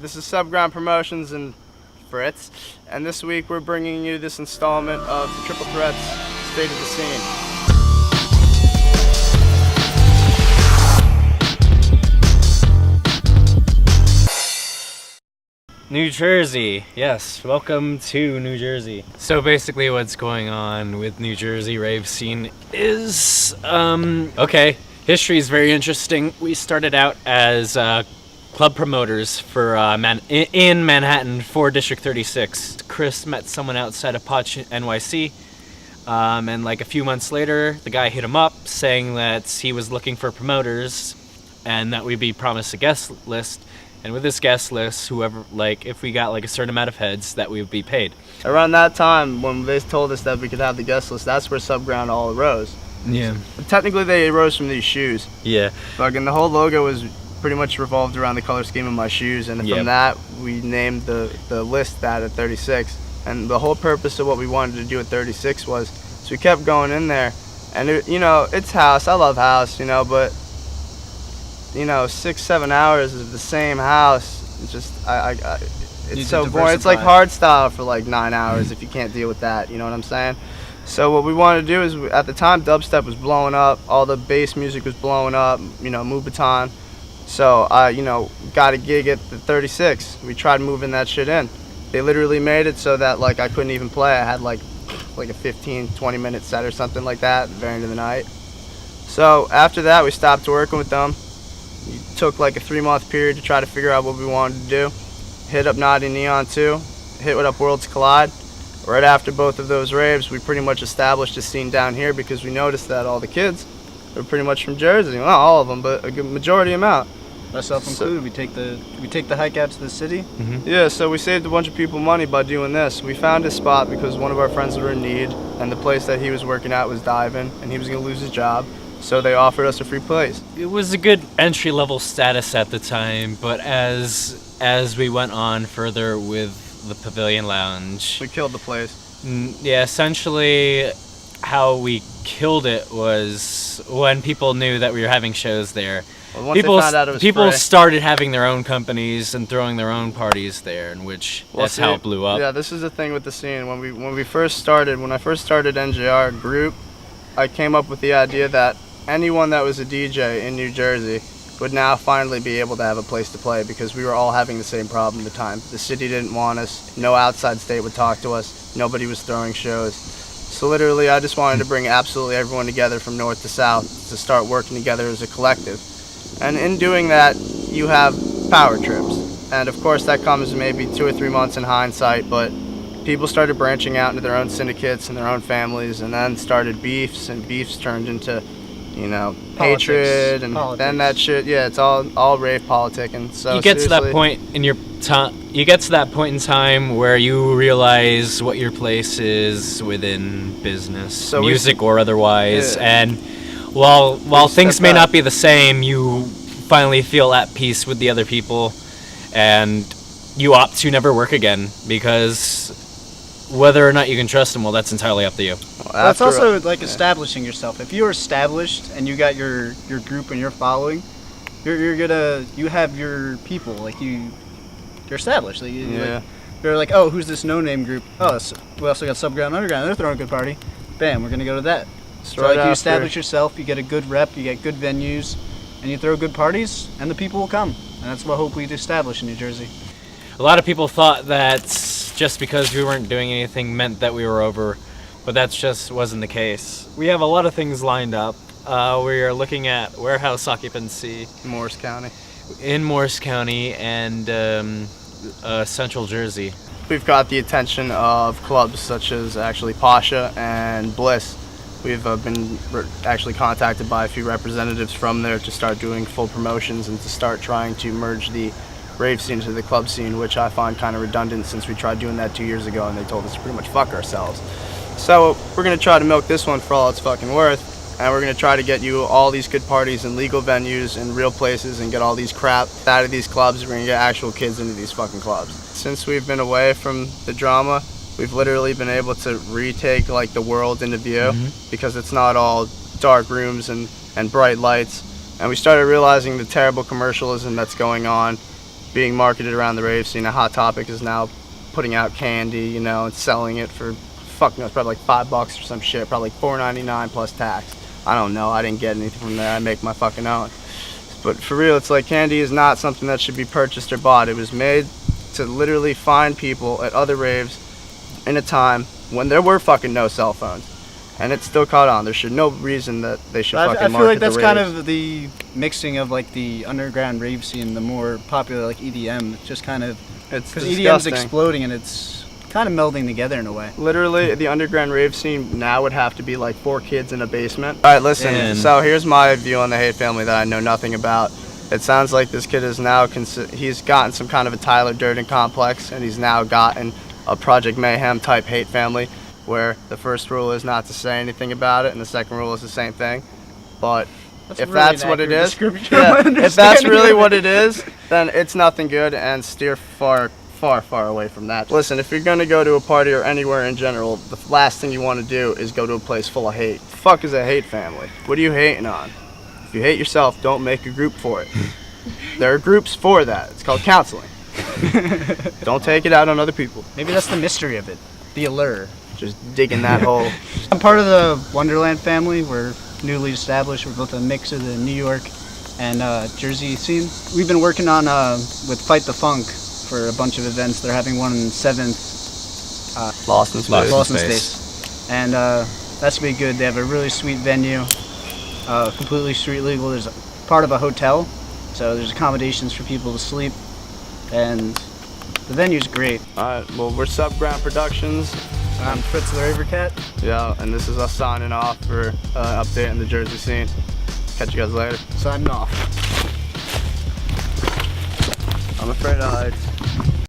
This is Subground Promotions and Fritz, and this week we're bringing you this installment of the Triple Threats State of the Scene. New Jersey, yes, welcome to New Jersey. So basically what's going on with New Jersey rave scene is, history is very interesting. We started out as club promoters for in Manhattan for District 36. Chris met someone outside of Potch, NYC, and like a few months later, the guy hit him up saying that he was looking for promoters and that we'd be promised a guest list. And with this guest list, whoever, like, if we got like a certain amount of heads, that we would be paid. Around that time, when they told us that we could have the guest list, that's where Subground all arose. Yeah. Technically, they arose from these shoes. Yeah. Fucking the whole logo was pretty much revolved around the color scheme of my shoes, and from that, we named the list that at 36. And the whole purpose of what we wanted to do at 36 was, so we kept going in there, and it's house. I love house, but 6-7 hours of the same house. It's just it's so boring. It's like hard style for like 9 hours if you can't deal with that. You know what I'm saying? So what we wanted to do is, at the time, dubstep was blowing up. All the bass music was blowing up. Moobaton. So I got a gig at the 36. We tried moving that shit in. They literally made it so that like I couldn't even play. I had like a 15-20 minute set or something like that at the very end of the night. So after that, we stopped working with them. It took like a 3-month period to try to figure out what we wanted to do. Hit up Naughty Neon 2, hit up Worlds Collide. Right after both of those raves, we pretty much established a scene down here because we noticed that all the kids were pretty much from Jersey. Well, not all of them, but a good majority amount. Myself included. We take the hike out to the city. Mm-hmm. Yeah, so we saved a bunch of people money by doing this. We found a spot because one of our friends were in need, and the place that he was working at was diving, and he was going to lose his job. So they offered us a free place. It was a good entry-level status at the time, but as we went on further with the Pavilion Lounge, We killed the place. Yeah, essentially how we killed it was when people knew that we were having shows there. Well, once they found out it was people free. started having their own companies and throwing their own parties there, in which that's how it blew up. Yeah, this is the thing with the scene. When I first started NJR Group, I came up with the idea that anyone that was a DJ in New Jersey would now finally be able to have a place to play because we were all having the same problem at the time. The city didn't want us. No outside state would talk to us. Nobody was throwing shows. So literally, I just wanted to bring absolutely everyone together from north to south to start working together as a collective. And in doing that, you have power trips. And of course, that comes maybe 2 or 3 months in hindsight, but people started branching out into their own syndicates and their own families, and then started beefs, and beefs turned into hatred, and then that shit. Yeah, it's all rave politicking. So you get to that point in your time. You get to that point in time where you realize what your place is within business, music or otherwise, and while things may not be the same, you finally feel at peace with the other people, and you opt to never work again because whether or not you can trust them, well, that's entirely up to you. Well, it's also like establishing yourself. If you're established and you got your group and your following, you have your people. Like you're established. Like, you're like, oh, who's this no-name group? Oh, we also got Subground Underground. They're throwing a good party. Bam, we're gonna go to that. So like you establish yourself, you get a good rep, you get good venues, and you throw good parties, and the people will come. And that's what hope we'd establish in New Jersey. A lot of people thought that just because we weren't doing anything meant that we were over, but that just wasn't the case. We have a lot of things lined up. We are looking at warehouse occupancy in Morris County and Central Jersey. We've got the attention of clubs such as actually Pasha and Bliss. We've been actually contacted by a few representatives from there to start doing full promotions and to start trying to merge the rave scene to the club scene, which I find kind of redundant since we tried doing that 2 years ago and they told us to pretty much fuck ourselves. So we're going to try to milk this one for all it's fucking worth, and we're going to try to get you all these good parties in legal venues and real places and get all these crap out of these clubs. We're going to get actual kids into these fucking clubs. Since we've been away from the drama, we've literally been able to retake like the world into view because it's not all dark rooms and bright lights. And we started realizing the terrible commercialism that's going on being marketed around the rave scene. A Hot Topic is now putting out candy, you know, and selling it for, fuck knows, probably like $5 or some shit, probably like $4.99 plus tax. I don't know, I didn't get anything from there, I make my fucking own. But for real, it's like candy is not something that should be purchased or bought. It was made to literally find people at other raves in a time when there were fucking no cell phones. And it still caught on. There should no reason that they should fucking market the raves. I feel like that's kind of the mixing of like the underground rave scene, the more popular like EDM. It's just kind of, because EDM's exploding and it's kind of melding together in a way. Literally, the underground rave scene now would have to be like 4 kids in a basement. All right, listen. So here's my view on the Hate family that I know nothing about. It sounds like this kid is now he's gotten some kind of a Tyler Durden complex, and he's now gotten a Project Mayhem type hate family, where the first rule is not to say anything about it, and the second rule is the same thing. But if that's what it is, if that's really what it is, then it's nothing good, and steer far away from that. Listen, if you're gonna go to a party or anywhere in general, the last thing you want to do is go to a place full of hate. The fuck is a hate family? What are you hating on? If you hate yourself, don't make a group for it. There are groups for that. It's called counseling. Don't take it out on other people. Maybe that's the mystery of it, the allure. Just digging that hole. I'm part of the Wonderland family. We're newly established. We're both a mix of the New York and Jersey scene. We've been working on with Fight the Funk for a bunch of events. They're having one in 7th. Lost in Space. Lost in Space. And that's gonna be good. They have a really sweet venue, completely street legal. There's part of a hotel, so there's accommodations for people to sleep, and the venue's great. Alright, well, we're Subground Productions. I'm Fritz the Raver cat. Yeah, and this is us signing off for updating the Jersey scene. Catch you guys later. Signing off. I'm afraid of heights.